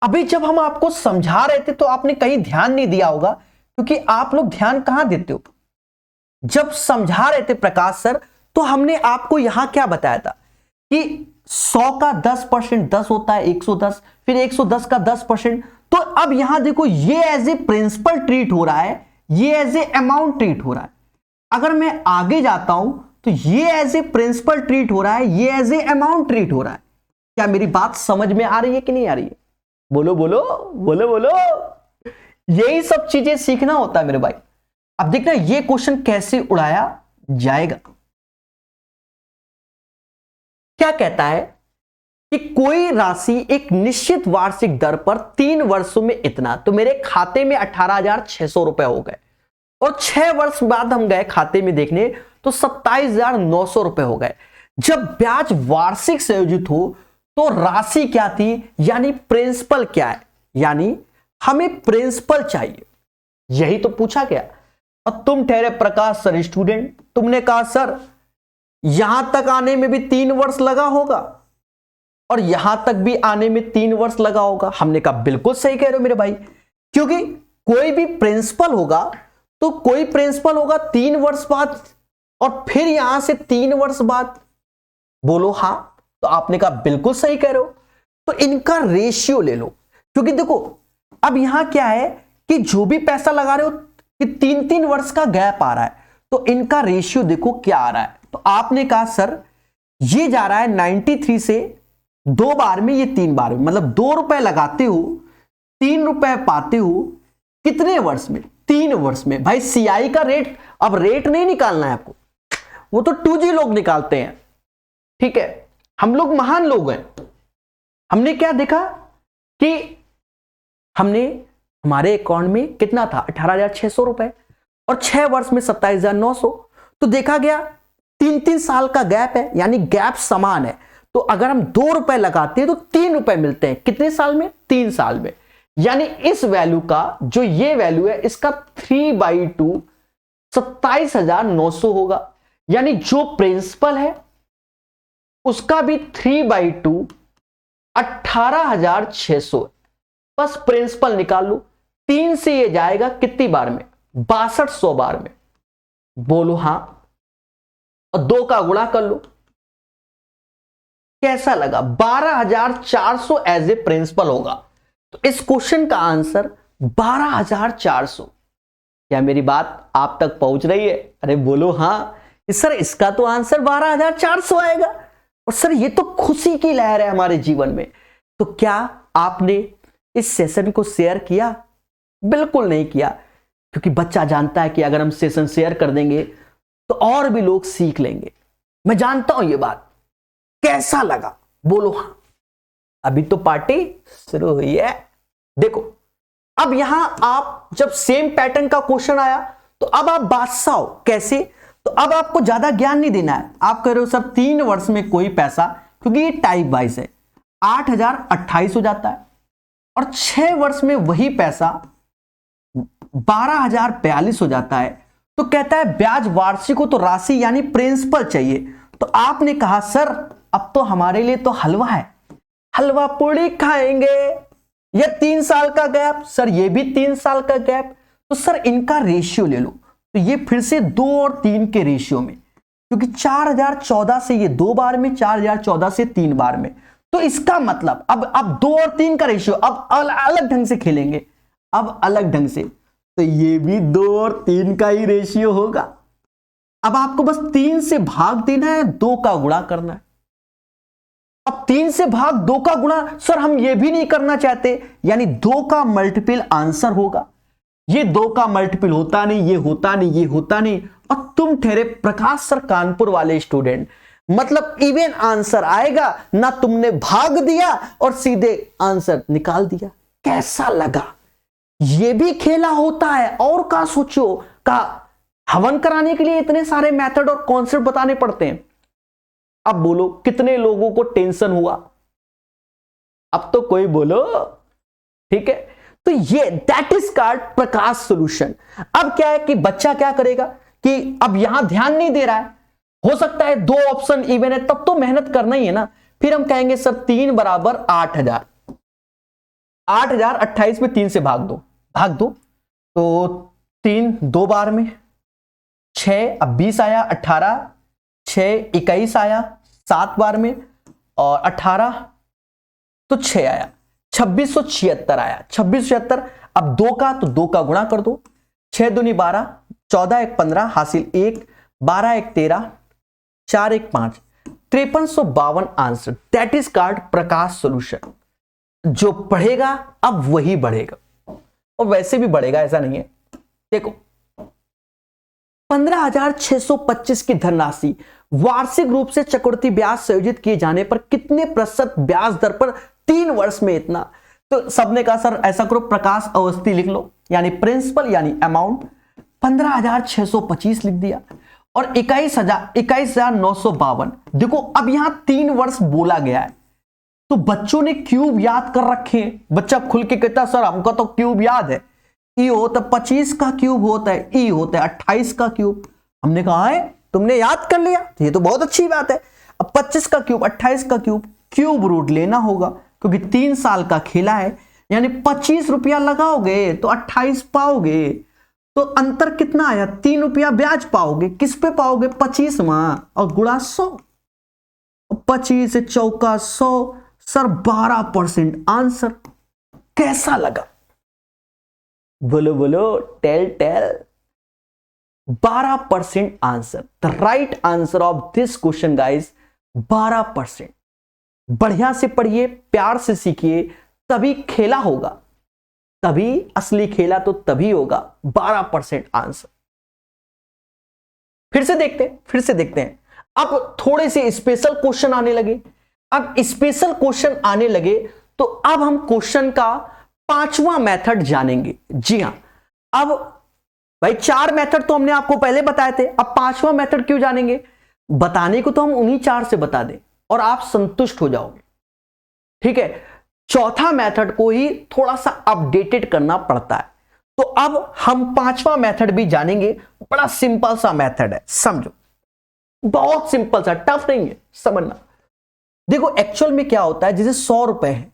अभी जब हम आपको समझा रहे थे तो आपने कहीं ध्यान नहीं दिया होगा, क्योंकि आप लोग ध्यान कहां देते हो। जब समझा रहे थे प्रकाश सर तो हमने आपको यहां क्या बताया था कि 100 का 10% 10 होता है 110, फिर 110 का 10%। तो अब यहां देखो ये एज ए प्रिंसिपल ट्रीट हो रहा है, ये एज ए अमाउंट ट्रीट हो रहा है। अगर मैं आगे जाता हूं तो ये एज ए प्रिंसिपल ट्रीट हो रहा है, ये एज ए अमाउंट ट्रीट हो रहा है। क्या मेरी बात समझ में आ रही है कि नहीं आ रही है? बोलो बोलो बोलो बोलो। यही सब चीजें सीखना होता है मेरे भाई। अब देखना ये क्वेश्चन कैसे उड़ाया जाएगा। क्या कहता है कि कोई राशि एक निश्चित वार्षिक दर पर 3 वर्षों में इतना, तो मेरे खाते में 18,600 रुपए हो गए और 6 वर्ष बाद हम गए खाते में देखने तो 27,900 रुपए हो गए। जब ब्याज वार्षिक संयोजित हो तो राशि क्या थी, यानी प्रिंसिपल क्या है, यानी हमें प्रिंसिपल चाहिए, यही तो पूछा गया। और तुम ठहरे प्रकाश सर स्टूडेंट, तुमने कहा सर यहां तक आने में भी 3 वर्ष लगा होगा और यहां तक भी आने में 3 वर्ष लगा होगा। हमने कहा बिल्कुल सही कह रहे हो मेरे भाई, क्योंकि कोई भी प्रिंसिपल होगा तो कोई प्रिंसिपल होगा 3 वर्ष बाद और फिर यहां से 3 वर्ष बाद। बोलो हां। तो आपने कहा बिल्कुल सही कह रहे हो। तो इनका रेशियो ले लो, क्योंकि देखो अब यहां क्या है कि जो भी पैसा लगा रहे हो कि 3-3 वर्ष का गैप आ रहा है, तो इनका रेशियो देखो क्या आ रहा है। तो आपने कहा सर ये जा रहा है 93 से 2 बार में, ये 3 बार में, मतलब 2 रुपए लगाते हो 3 रुपए पाते हो कितने वर्ष में? 3 वर्ष में। भाई सीआई का रेट, अब रेट नहीं निकालना है आपको, वो तो 2G लोग निकालते हैं, ठीक है। हम लोग महान लोग हैं। हमने क्या देखा कि हमने हमारे अकाउंट में कितना था 18,600 रुपए और 6 वर्ष में 27,900, तो देखा गया 3-3 साल का गैप है, यानी गैप समान है। तो अगर हम 2 रुपए लगाते हैं तो 3 रुपए मिलते हैं, कितने साल में? 3 साल में। यानी इस वैल्यू का जो ये वैल्यू है इसका 3/2 27,900 होगा। यानी जो प्रिंसिपल है उसका भी 3/2 18,600। बस प्रिंसिपल निकाल लो। 3 से ये जाएगा कितनी बार में? 6200 बार में। बोलो हां, और 2 का गुणा कर लो। कैसा लगा? 12,400 एज ए प्रिंसिपल होगा। तो इस क्वेश्चन का आंसर 12,400। क्या मेरी बात आप तक पहुंच रही है? अरे बोलो हां सर, इसका तो आंसर 12,400 आएगा। और सर ये तो खुशी की लहर है हमारे जीवन में। तो क्या आपने इस सेशन को शेयर किया? बिल्कुल नहीं किया, क्योंकि बच्चा जानता है कि अगर हम सेशन शेयर कर देंगे तो और भी लोग सीख लेंगे। मैं जानता हूं ये बात। कैसा लगा? बोलो हां। अभी तो पार्टी शुरू हुई है। देखो, अब यहां आप जब सेम पैटर्न का क्वेश्चन आया तो अब आप बादशाह हो। कैसे? तो अब आपको ज्यादा ज्ञान नहीं देना है। आप कह रहे हो सर 3 वर्ष में कोई पैसा, क्योंकि ये टाइप वाइज है, 8,028 हो जाता है और 6 वर्ष में वही पैसा 12,042 हो जाता है। तो कहता है ब्याज वार्षिक हो तो राशि यानी प्रिंसिपल चाहिए। तो आपने कहा सर अब तो हमारे लिए तो हलवा है, हलवा पूड़ी खाएंगे। ये 3 साल का गैप, सर ये भी 3 साल का गैप, तो सर इनका रेशियो ले लो। तो ये फिर से 2 और 3 के रेशियो में, क्योंकि 4,014 से ये 2 बार में, 4,014 से 3 बार में। तो इसका मतलब अब 2 और 3 का रेशियो, अब अलग ढंग से खेलेंगे, अब अलग ढंग से। तो ये भी 2 और 3 का ही रेशियो होगा। अब आपको बस 3 से भाग देना है, 2 का गुणा करना है। अब 3 से भाग 2 का गुणा, सर हम ये भी नहीं करना चाहते, यानी 2 का मल्टीपल आंसर होगा। ये 2 का मल्टीपल होता नहीं, ये होता नहीं, ये होता नहीं, और तुम ठहरे प्रकाश सर कानपुर वाले स्टूडेंट, मतलब इवन आंसर आएगा ना, तुमने भाग दिया और सीधे आंसर निकाल दिया। कैसा लगा? ये भी खेला होता है। और का सोचो, का हवन कराने के लिए इतने सारे मेथड और कॉन्सेप्ट बताने पड़ते हैं। अब बोलो कितने लोगों को टेंशन हुआ? अब तो कोई बोलो, ठीक है। तो ये that is called Prakash solution. अब क्या है कि बच्चा क्या करेगा कि अब यहां ध्यान नहीं दे रहा है, हो सकता है 2 ऑप्शन इवन है, तब तो मेहनत करना ही है ना। फिर हम कहेंगे सर 3 बराबर 8,000, 8,028 में 3 से भाग दो, तो 3 2 बार में, 6 अब 20 आया, 18 6 21 आया 7 बार में, और 18 तो 6 आया, 2676 आया। 2676 अब 2 का, तो 2 का गुणा कर दो, 6 दूनी 12, 14 1 15 हासिल 1, 12 1 13, 4 1 5, 5352 answer. That is called Prakash solution. जो पढ़ेगा अब वही बढ़ेगा, और वैसे भी बढ़ेगा, ऐसा नहीं है। देखो 15,625 की धनराशि वार्षिक रूप से चक्रवृद्धि ब्याज संयोजित किए जाने पर कितने प्रतिशत ब्याज दर पर 3 वर्ष में इतना। तो सबने कहा सर ऐसा करो, प्रकाश अवस्थी लिख लो, यानी प्रिंसिपल यानी अमाउंट 15,625 लिख दिया, और 21,952। देखो अब यहां 3 वर्ष बोला गया है, तो बच्चों ने क्यूब याद कर रखे हैं। बच्चा खुल के कहता सर हमको तो क्यूब याद है, ई होता 25 का क्यूब होता है, ई होता है 28 का क्यूब। हमने कहा है तुमने याद कर लिया, ये तो बहुत अच्छी बात है। अब 25 का क्यूब, 28 का क्यूब, क्यूब रूट लेना होगा, क्योंकि 3 साल का खेला है, यानी 25 रुपया लगाओगे तो 28 पाओगे। तो अंतर कितना आया? 3 रुपया ब्याज पाओगे। किस पे पाओगे? 25 मां, और गुणा 100, 25 से चौका 100, सर 12% आंसर। कैसा लगा? बोलो बोलो, tell 12% answer. The right answer of this question guys 12%। बढ़िया से पढ़िए, प्यार से सीखिए, तभी खेला होगा, तभी असली खेला तो तभी होगा। 12% आंसर। फिर से देखते हैं। अब थोड़े से स्पेशल क्वेश्चन आने लगे। अब स्पेशल क्वेश्चन आने लगे तो अब हम क्वेश्चन का पांचवा मेथड जानेंगे। जी हां, अब भाई 4 मेथड तो हमने आपको पहले बताए थे, अब पांचवा मेथड क्यों जानेंगे? बताने को तो हम उन्हीं 4 से बता दें और आप संतुष्ट हो जाओगे। ठीक है, चौथा मेथड को ही थोड़ा सा अपडेटेड करना पड़ता है। तो अब हम पांचवा मेथड भी जानेंगे। बड़ा सिंपल सा मेथड है, समझो, बहुत सिंपल सा, टफ नहीं है समझना। देखो एक्चुअल में क्या होता है, जैसे 100 रुपए है,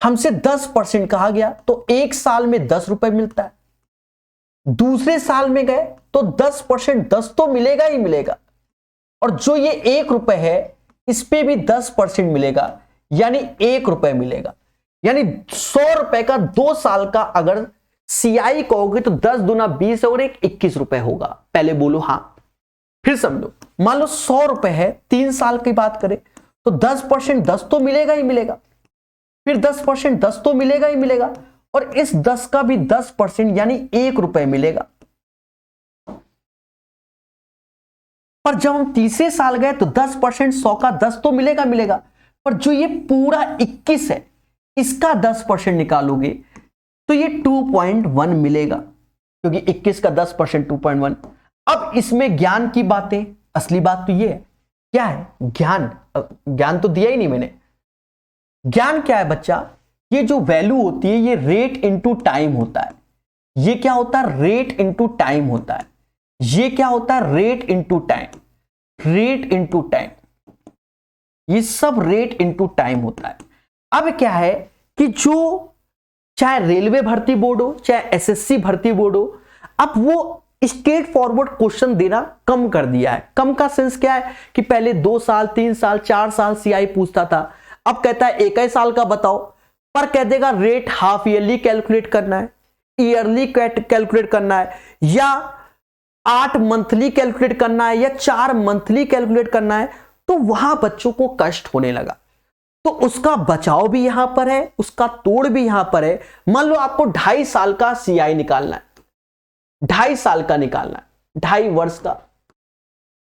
हमसे 10% कहा गया तो एक साल में 10 रुपए मिलता है। दूसरे साल में गए तो 10% 10 तो मिलेगा ही मिलेगा, और जो ये 1 रुपए है इस पे भी 10% मिलेगा, यानी 1 रुपए मिलेगा। यानी 100 रुपए का 2 साल का अगर सीआई कहोगे तो 10 दूना 20 और 21 रुपए होगा। पहले बोलो हाँ, फिर समझो। मान लो 100 रुपए है, 3 साल की बात करें तो 10% 10 तो मिलेगा ही मिलेगा, फिर 10% 10 तो मिलेगा ही मिलेगा, और इस 10 का भी 10% यानी 1 रुपए मिलेगा। पर जब हम तीसरे साल गए तो 10% 100 का 10 तो मिलेगा मिलेगा, पर जो ये पूरा 21 है इसका 10% निकालोगे तो ये 2.1 मिलेगा, क्योंकि 21 का 10% 2.1। अब इसमें ज्ञान की बातें, असली बात तो ये है, क्या है ज्ञान? ज्ञान तो दिया ही नहीं मैंने। ज्ञान क्या है बच्चा? ये जो वैल्यू होती है ये रेट इनटू टाइम होता है। ये क्या होता है? रेट इनटू टाइम होता है। ये क्या होता है? Rate into time, rate into time, ये सब रेट इनटू टाइम होता है। अब क्या है कि जो चाहे रेलवे भर्ती बोर्ड हो चाहे एसएससी भर्ती बोर्ड हो, अब वो स्ट्रेट फॉरवर्ड क्वेश्चन देना कम कर दिया है। कम का सेंस क्या है कि पहले 2 साल 3 साल 4 साल सीआई पूछता था, अब कहता है 1 साल का बताओ, पर कह देगा रेट हाफ ईयरली कैलकुलेट करना है, ईयरली कैलकुलेट करना है, या 8 मंथली कैलकुलेट करना है, या 4 मंथली कैलकुलेट करना है। तो वहां बच्चों को कष्ट होने लगा, तो उसका बचाव भी यहां पर है, उसका तोड़ भी यहां पर है। मान लो आपको 2.5 साल का सीआई निकालना है, 2.5 साल का निकालना है, 2.5 वर्ष का,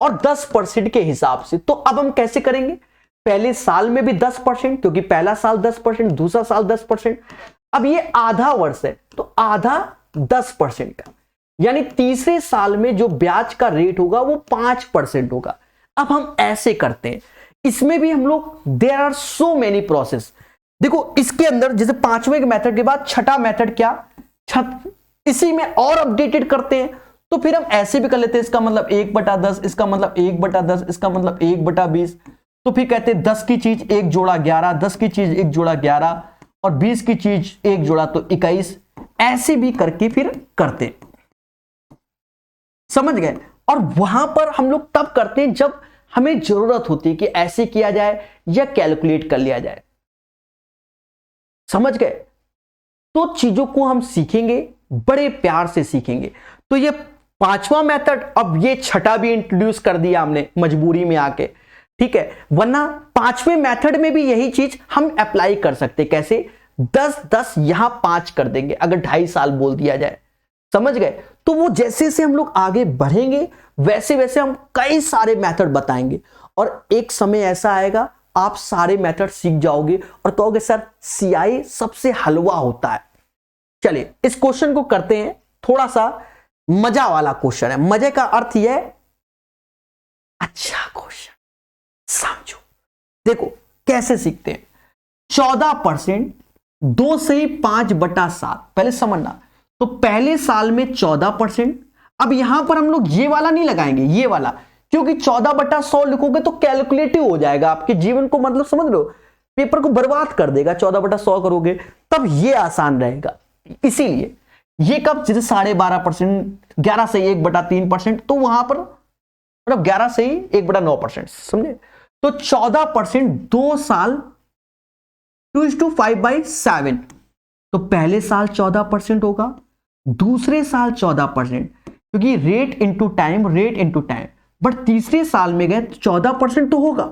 और 10% के हिसाब से। तो अब हम कैसे करेंगे? पहले साल में भी 10%, क्योंकि पहला साल 10%, दूसरा साल 10%। अब ये आधा वर्ष है तो आधा 10% का, यानी तीसरे साल में जो ब्याज का रेट होगा वो 5% होगा। अब हम ऐसे करते हैं, इसमें भी हम लोग, there are so many process. देखो इसके अंदर जैसे पांचवें के मेथड के बाद छठा मेथड क्या, इसी में और अपडेटेड करते हैं। तो फिर हम ऐसे भी कर लेते हैं, इसका मतलब 1/10, इसका मतलब 1/10, इसका मतलब 1/20। तो फिर कहते हैं 10 की चीज 1 जोड़ा 11, 10 की चीज 1 जोड़ा 11, और 20 की चीज 1 जोड़ा तो 21। ऐसे भी करके फिर करते, समझ गए? और वहां पर हम लोग तब करते हैं जब हमें जरूरत होती है कि ऐसे किया जाए या कैलकुलेट कर लिया जाए, समझ गए? तो चीजों को हम सीखेंगे, बड़े प्यार से सीखेंगे। तो ये पांचवा मेथड, अब ये छठा भी इंट्रोड्यूस कर दिया हमने मजबूरी में आके, ठीक है, वरना पांचवें मेथड में भी यही चीज हम अप्लाई कर सकते। कैसे? 10-10 यहां 5 कर देंगे अगर 2.5 साल बोल दिया जाए, समझ गए? तो वो जैसे जैसे हम लोग आगे बढ़ेंगे वैसे वैसे हम कई सारे मेथड बताएंगे, और एक समय ऐसा आएगा आप सारे मेथड सीख जाओगे और कहोगे सर सीआई सबसे हलवा होता है। चलिए इस क्वेश्चन को करते हैं, थोड़ा सा मजा वाला क्वेश्चन है। मजे का अर्थ यह अच्छा क्वेश्चन, समझो। देखो कैसे सीखते हैं। 14%, 2 से 5/7, पहले समझना। तो पहले साल में 14%। अब यहां पर हम लोग ये वाला नहीं लगाएंगे, ये वाला, क्योंकि 14/100 लिखोगे तो कैलकुलेटिव हो जाएगा आपके जीवन को, मतलब समझ लो पेपर को बर्बाद कर देगा। 14/100 करोगे तब ये आसान रहेगा, इसीलिए ये कब, जैसे 12.5%, 11 से 1/3%, तो वहां पर मतलब 11 से ही 1/9%, समझे? तो 14% 2 साल 2:5/7। तो पहले साल 14% होगा, दूसरे साल 14%, क्योंकि rate into time, rate into time. But तीसरे साल में गए तो 14% तो होगा,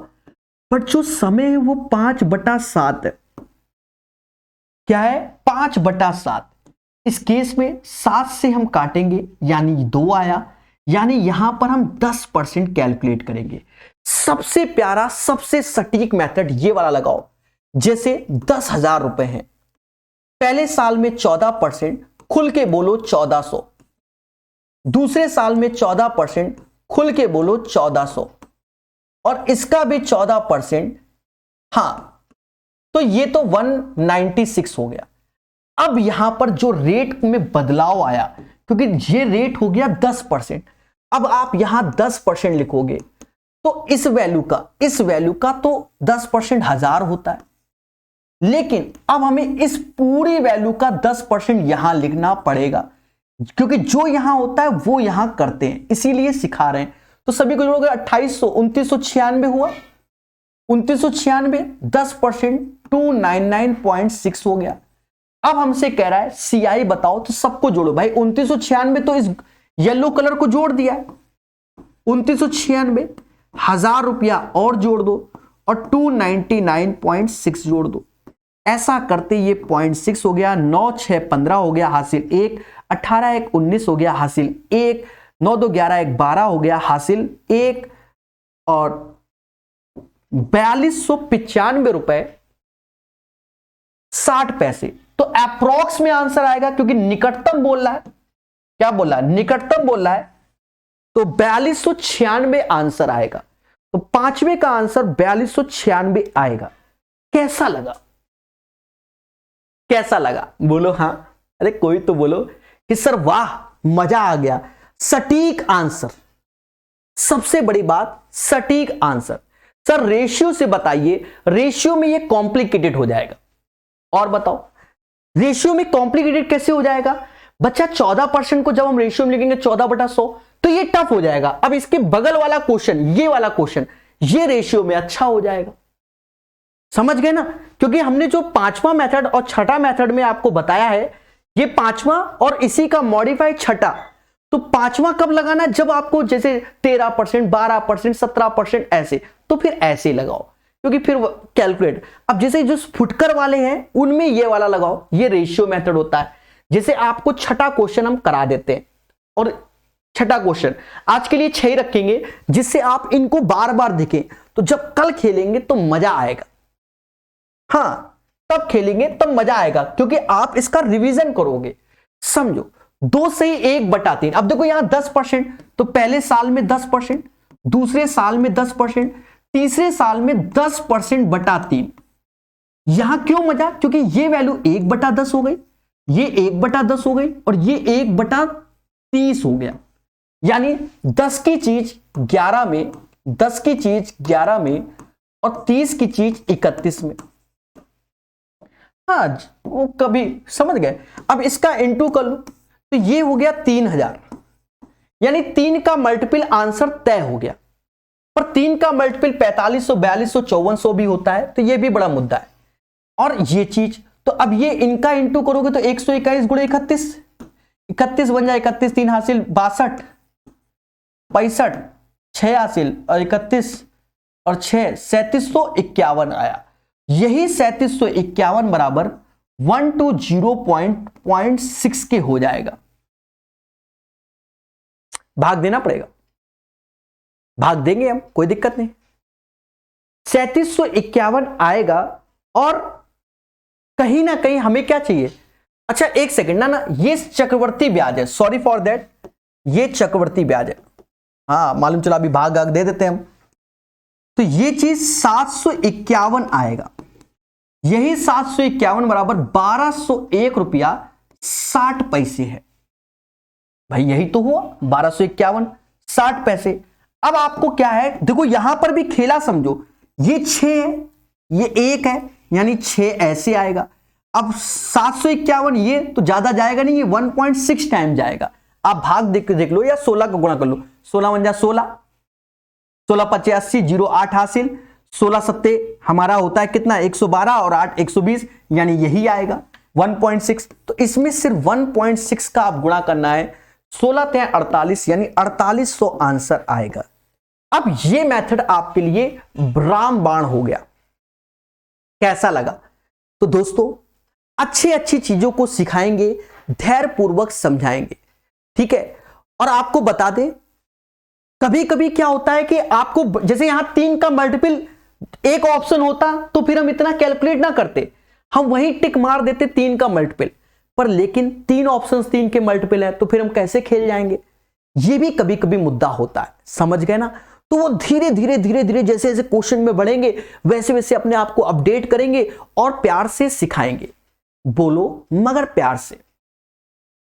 बट जो समय है वो 5/7 है। क्या है? 5/7। इस केस में 7 से हम काटेंगे यानी 2 आया, यानी यहां पर हम 10% कैलकुलेट करेंगे। सबसे प्यारा सबसे सटीक मेथड ये वाला लगाओ, जैसे 10,000 रुपए हैं, पहले साल में 14%, खुल के बोलो 1400, दूसरे साल में 14%, खुल के बोलो 1400, और इसका भी 14%, हां तो ये तो 196 हो गया। अब यहां पर जो रेट में बदलाव आया, क्योंकि ये रेट हो गया 10%, अब आप यहां 10% लिखोगे तो इस वैल्यू का तो 10% 1000 होता है, लेकिन अब हमें इस पूरी वैल्यू का 10% यहां लिखना पड़ेगा, क्योंकि जो यहां होता है वो यहां करते हैं, इसीलिए सिखा रहे हैं। तो सभी को जोड़ोगे 2800, 2996 हुआ, 2996 10% 299.6 हो गया। अब हमसे कह रहा है CI बताओ, तो सबको जोड़ो भाई। 2996 तो इस येलो कलर को जोड़ दिया है, 2996 1000 रुपया और जोड़ दो और 299.6 जोड़ दो, ऐसा करते ये 0.6 हो गया, 9 6 15 हो गया हासिल 1, 18 1 19 हो गया हासिल 1, 9 2 11 1 12 हो गया हासिल 1, और 4295 रुपए 60 पैसे। तो अप्रोक्स में आंसर आएगा, क्योंकि निकटतम बोल रहा है, क्या बोल रहा है, निकटतम बोल रहा है, तो 4296 आंसर आएगा। तो पांचवें का आंसर 4296 आएगा। कैसा लगा, कैसा लगा बोलो। हां, अरे कोई तो बोलो कि सर वाह मजा आ गया, सटीक आंसर, सबसे बड़ी बात सटीक आंसर। सर रेशियो से बताइए, रेशियो में ये कॉम्प्लिकेटेड हो जाएगा। और बताओ रेशियो में कॉम्प्लिकेटेड कैसे हो जाएगा बच्चा? 14% को जब हम रेशियो में लिखेंगे 14/100 तो ये टफ हो जाएगा। अब इसके बगल वाला क्वेश्चन, ये वाला क्वेश्चन, ये रेशियो में अच्छा हो जाएगा। समझ गए ना? क्योंकि हमने जो पांचवा मेथड और छठा मेथड में आपको बताया है, ये पांचवा और इसी का मॉडिफाइड छठा। तो पांचवा कब लगाना? जब आपको जैसे 13%, 12%, 17% ऐसे, तो फिर ऐसे लगाओ, क्योंकि फिर कैलकुलेट। अब जैसे जो फुटकर वाले हैं उनमें ये वाला लगाओ, ये रेशियो मेथड होता है। जैसे आपको छठा क्वेश्चन हम करा देते हैं, और छठा क्वेश्चन आज के लिए 6 ही रखेंगे, जिससे आप इनको बार बार देखें, तो जब कल खेलेंगे तो मजा आएगा। हां, तब खेलेंगे तब मजा आएगा, क्योंकि आप इसका रिवीजन करोगे। समझो 2 से 1/3। अब देखो यहां 10%, तो पहले साल में 10%, दूसरे साल में 10%, तीसरे साल में 10%/3। यहां क्यों मजा? क्योंकि ये वैल्यू 1/10 हो गई, ये 1/10 हो गई, और ये 1/30 हो गया। यानी 10 की चीज 11 में, 10 की चीज 11 में, और 30 की चीज 31 में। हाँ, वो कभी समझ गए। अब इसका इंटू कर लो, तो ये हो गया 3000, यानी 3 का मल्टीपल आंसर तय हो गया। पर 3 का मल्टीपल 4500, 4200, 5400 भी होता है, तो ये भी बड़ा मुद्दा है। और ये चीज, तो अब ये इनका इंटू करोगे तो 121 गुणे 31, 31 बन जाए, 31 3 हासिल 62, 65 6 हासिल और 31 और 6 3751 आया। यही 3751 बराबर 120.6 के हो जाएगा। भाग देना पड़ेगा, भाग देंगे हम, कोई दिक्कत नहीं। 3751 आएगा, और कहीं ना कहीं हमें क्या चाहिए? अच्छा एक सेकंड, ना ये चक्रवर्ती ब्याज है, सॉरी फॉर दैट, ये चक्रवर्ती ब्याज है। हाँ मालूम चला, अभी भाग भाग दे देते हैं हम। तो ये चीज 751 आएगा। यही 751 बराबर 1201 रुपया 60 पैसे है। भाई यही तो हुआ 1251 60 पैसे। अब आपको क्या है, देखो यहां पर भी खेला समझो, ये 6 है, ये 1 है, यानी 6 ऐसे आएगा। अब 751 ये तो ज्यादा जाएगा नहीं, ये 1.6 टाइम जाएगा। आप भाग देख लो, या 16 का गुणा कर लो, 16 बन जा 16, 16 5 80 08 हासिल, 16 सत्ते हमारा होता है कितना 112, और 8 120, यानी यही आएगा 1.6। तो इसमें सिर्फ 1.6 का आप गुणा करना है, 16 3 48, यानी 4800 आंसर आएगा। अब ये मेथड आपके लिए रामबाण हो गया। कैसा लगा? तो दोस्तों अच्छी चीजों को सिखाएंगे, धैर्य पूर्वक समझाएंगे, ठीक है। और आपको बता दें, कभी कभी क्या होता है कि आपको जैसे यहां 3 का मल्टीपल एक ऑप्शन होता तो फिर हम इतना कैलकुलेट ना करते, हम वही टिक मार देते 3 का मल्टीपल, पर लेकिन 3 ऑप्शंस 3 के मल्टीपल है तो फिर हम कैसे खेल जाएंगे, ये भी कभी कभी मुद्दा होता है, समझ गए ना। तो वो धीरे धीरे धीरे धीरे जैसे जैसे क्वेश्चन में बढ़ेंगे वैसे वैसे अपने आप को अपडेट करेंगे और प्यार से सिखाएंगे, बोलो मगर प्यार से।